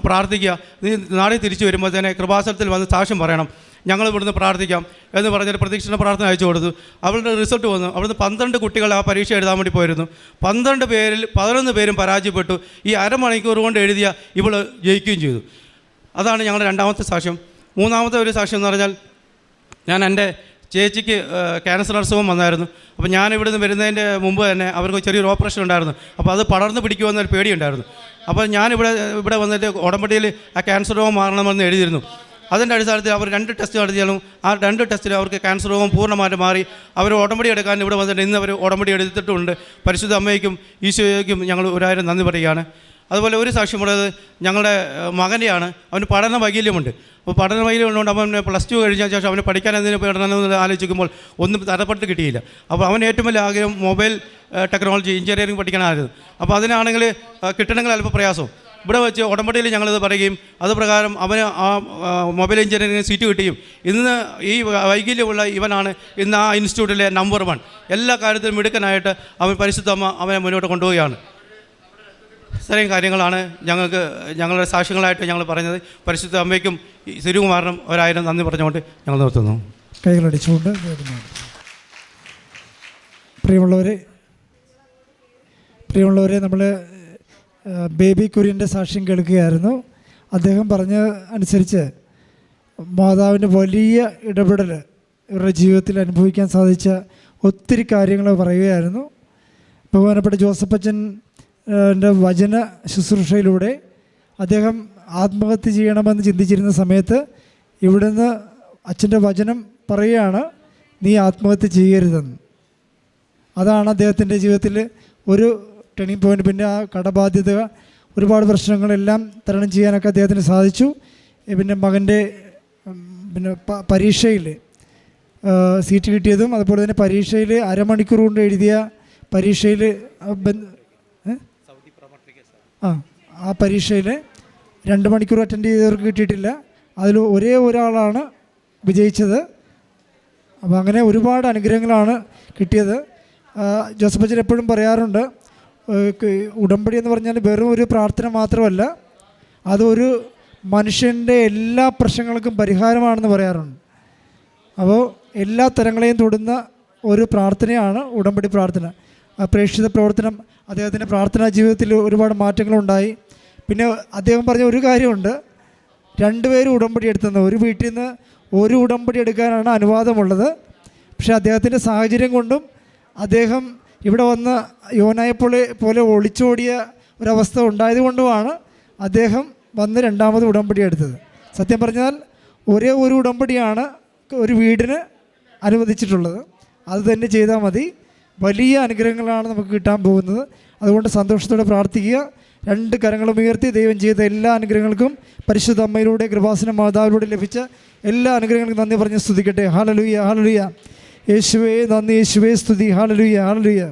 പ്രാർത്ഥിക്കുക, നീ നാളെ തിരിച്ചു വരുമ്പോൾ തന്നെ കൃപാസനത്തിൽ വന്ന് സാക്ഷ്യം പറയണം, ഞങ്ങൾ ഇവിടുന്ന് പ്രാർത്ഥിക്കാം എന്ന് പറഞ്ഞൊരു പ്രതീക്ഷണ പ്രാർത്ഥന അയച്ചു കൊടുത്തു. അവളുടെ റിസൾട്ട് വന്നു. അവിടുന്ന് 12 കുട്ടികൾ ആ പരീക്ഷ എഴുതാൻ വേണ്ടി പോയിരുന്നു. 12 പേരിൽ 11 പേരും പരാജയപ്പെട്ടു. ഈ 1/2 മണിക്കൂർ കൊണ്ട് എഴുതിയ ഇവൾ ജയിക്കുകയും ചെയ്തു. അതാണ് ഞങ്ങളുടെ 2ാമത്തെ സാക്ഷ്യം. 3ാമത്തെ ഒരു സാക്ഷ്യം എന്ന് പറഞ്ഞാൽ ഞാൻ എൻ്റെ ചേച്ചിക്ക് ക്യാൻസർ അസുഖം വന്നായിരുന്നു. അപ്പോൾ ഞാൻ ഇവിടുന്ന് വരുന്നതിൻ്റെ മുമ്പ് തന്നെ അവർക്ക് ചെറിയൊരു ഓപ്പറേഷൻ ഉണ്ടായിരുന്നു. അപ്പോൾ അത് പടർന്ന് പിടിക്കുമെന്നൊരു പേടിയുണ്ടായിരുന്നു. അപ്പോൾ ഞാനിവിടെ വന്നിട്ട് ഉടമ്പടിയിൽ ആ ക്യാൻസർ രോഗം മാറണമെന്ന് എഴുതിയിരുന്നു. അതിൻ്റെ അടിസ്ഥാനത്തിൽ അവർ 2 ടെസ്റ്റ് നടത്തിയാലും ആ 2 ടെസ്റ്റിൽ അവർക്ക് ക്യാൻസർ രോഗം പൂർണ്ണമായിട്ട് മാറി. അവർ ഉടമ്പടി എടുക്കാൻ ഇവിടെ വന്നിട്ട് ഇന്ന് അവർ ഉടമ്പടി എടുത്തിട്ടുണ്ട്. പരിശുദ്ധ അമ്മയ്ക്കും ഈശോയ്ക്കും ഞങ്ങൾ 1000 നന്ദി പറയുകയാണ്. അതുപോലെ ഒരു സാക്ഷ്യമുള്ളത് ഞങ്ങളുടെ മകനെയാണ്. അവന് പഠന വൈകല്യമുണ്ട്. അപ്പോൾ പഠന വൈകല്യം ഉള്ളതുകൊണ്ട് അവൻ +2 കഴിഞ്ഞ ശേഷം അവന് പഠിക്കാൻ എന്തിനു പഠനമെന്ന് ആലോചിക്കുമ്പോൾ ഒന്നും തരപ്പെട്ട് കിട്ടിയില്ല. അപ്പോൾ അവൻ ഏറ്റവും വലിയ ആഗ്രഹം മൊബൈൽ ടെക്നോളജി എഞ്ചിനീയറിംഗ് പഠിക്കാനായിരുന്നു. അപ്പോൾ അതിനാണെങ്കിൽ കിട്ടണമെങ്കിൽ അല്പം പ്രയാസം. ഇവിടെ വെച്ച് ഉടമ്പടിയിൽ ഞങ്ങളിത് പറയുകയും അത് പ്രകാരം അവന് ആ മൊബൈൽ എഞ്ചിനീയറിംഗ് സീറ്റ് കിട്ടുകയും ഇന്ന് ഈ വൈകല്യമുള്ള ഇവനാണ് ഇന്ന് ആ ഇൻസ്റ്റിറ്റ്യൂട്ടിലെ നമ്പർ 1. എല്ലാ കാര്യത്തിലും മിടുക്കനായിട്ട് അവൻ പരിശുദ്ധ അമ്മ അവനെ മുന്നോട്ട് കൊണ്ടുപോവുകയാണ്. ഇത്രയും കാര്യങ്ങളാണ് ഞങ്ങളുടെ സാക്ഷ്യങ്ങളായിട്ട് ഞങ്ങൾ പറഞ്ഞത്. പരിശുദ്ധ അമ്മയ്ക്കും തിരുകുമാരനും 1000 നന്ദി പറഞ്ഞുകൊണ്ട് ഞങ്ങൾ നിർത്തുന്നു. കൈകളടിച്ചുകൊണ്ട് പ്രിയമുള്ളവരെ നമ്മൾ ബേബി കുര്യൻ്റെ സാക്ഷ്യം കേൾക്കുകയായിരുന്നു. അദ്ദേഹം പറഞ്ഞ അനുസരിച്ച് മാതാവിൻ്റെ വലിയ ഇടപെടൽ ഇവരുടെ ജീവിതത്തിൽ അനുഭവിക്കാൻ സാധിച്ച ഒത്തിരി കാര്യങ്ങൾ പറയുകയായിരുന്നു. ബഹുമാനപ്പെട്ട ജോസഫ് അച്ഛൻ്റെ വചന ശുശ്രൂഷയിലൂടെ അദ്ദേഹം ആത്മഹത്യ ചെയ്യണമെന്ന് ചിന്തിച്ചിരുന്ന സമയത്ത് ഇവിടുന്ന് അച്ഛൻ്റെ വചനം പറയുകയാണ്, നീ ആത്മഹത്യ ചെയ്യരുതെന്ന്. അതാണ് അദ്ദേഹത്തിൻ്റെ ജീവിതത്തിൽ ഒരു ടേണിംഗ് പോയിൻ്റ്. പിന്നെ ആ കടബാധ്യത, ഒരുപാട് പ്രശ്നങ്ങളെല്ലാം തരണം ചെയ്യാനൊക്കെ അദ്ദേഹത്തിന് സാധിച്ചു. പിന്നെ മകൻ്റെ പരീക്ഷയിൽ സീറ്റ് കിട്ടിയതും അതുപോലെ തന്നെ പരീക്ഷയിൽ അരമണിക്കൂർ കൊണ്ട് എഴുതിയ പരീക്ഷയിൽ ആ പരീക്ഷയിൽ 2 മണിക്കൂർ അറ്റൻഡ് ചെയ്തവർക്ക് കിട്ടിയിട്ടില്ല. അതിൽ ഒരേ ഒരാളാണ് വിജയിച്ചത്. അപ്പോൾ അങ്ങനെ ഒരുപാട് അനുഗ്രഹങ്ങളാണ് കിട്ടിയത്. ജോസഫ് അച്ഛൻ എപ്പോഴും പറയാറുണ്ട്, ഉടമ്പടി എന്ന് പറഞ്ഞാൽ വെറും ഒരു പ്രാർത്ഥന മാത്രമല്ല, അതൊരു മനുഷ്യൻ്റെ എല്ലാ പ്രശ്നങ്ങൾക്കും പരിഹാരമാണെന്ന് പറയാറുണ്ട്. അപ്പോൾ എല്ലാ തരങ്ങളെയും തൊടുന്ന ഒരു പ്രാർത്ഥനയാണ് ഉടമ്പടി പ്രാർത്ഥന. പ്രേക്ഷിത പ്രവർത്തനം അദ്ദേഹത്തിൻ്റെ പ്രാർത്ഥനാ ജീവിതത്തിൽ ഒരുപാട് മാറ്റങ്ങളുണ്ടായി. പിന്നെ അദ്ദേഹം പറഞ്ഞ ഒരു കാര്യമുണ്ട്, 2 പേരും ഉടമ്പടി എടുത്തുന്ന ഒരു വീട്ടിൽ നിന്ന് ഒരു ഉടമ്പടി എടുക്കാനാണ് അനുവാദമുള്ളത്. പക്ഷേ അദ്ദേഹത്തിൻ്റെ സാഹചര്യം കൊണ്ടും അദ്ദേഹം ഇവിടെ വന്ന് യോനായെ പോലെ ഒളിച്ചോടിയ ഒരവസ്ഥ ഉണ്ടായതുകൊണ്ടുമാണ് അദ്ദേഹം വന്ന് 2ാമത് ഉടമ്പടി എടുത്തത്. സത്യം പറഞ്ഞാൽ ഒരേ ഒരു ഉടമ്പടിയാണ് ഒരു വീടിന് അനുവദിച്ചിട്ടുള്ളത്. അത് തന്നെ ചെയ്താൽ മതി. വലിയ അനുഗ്രഹങ്ങളാണ് നമുക്ക് കിട്ടാൻ പോകുന്നത്. അതുകൊണ്ട് സന്തോഷത്തോടെ പ്രാർത്ഥിക്കുക. 2 കരങ്ങളും ഉയർത്തി ദൈവം ചെയ്ത എല്ലാ അനുഗ്രഹങ്ങൾക്കും പരിശുദ്ധ അമ്മയിലൂടെ കൃപാസന മാതാവിലൂടെ ലഭിച്ച എല്ലാ അനുഗ്രഹങ്ങൾക്കും നന്ദി പറഞ്ഞ് സ്തുതിക്കട്ടെ. Hallelujah, hallelujah. യേശുവേ നന്ദി, യേശുവേ സ്തുതി. Hallelujah, hallelujah.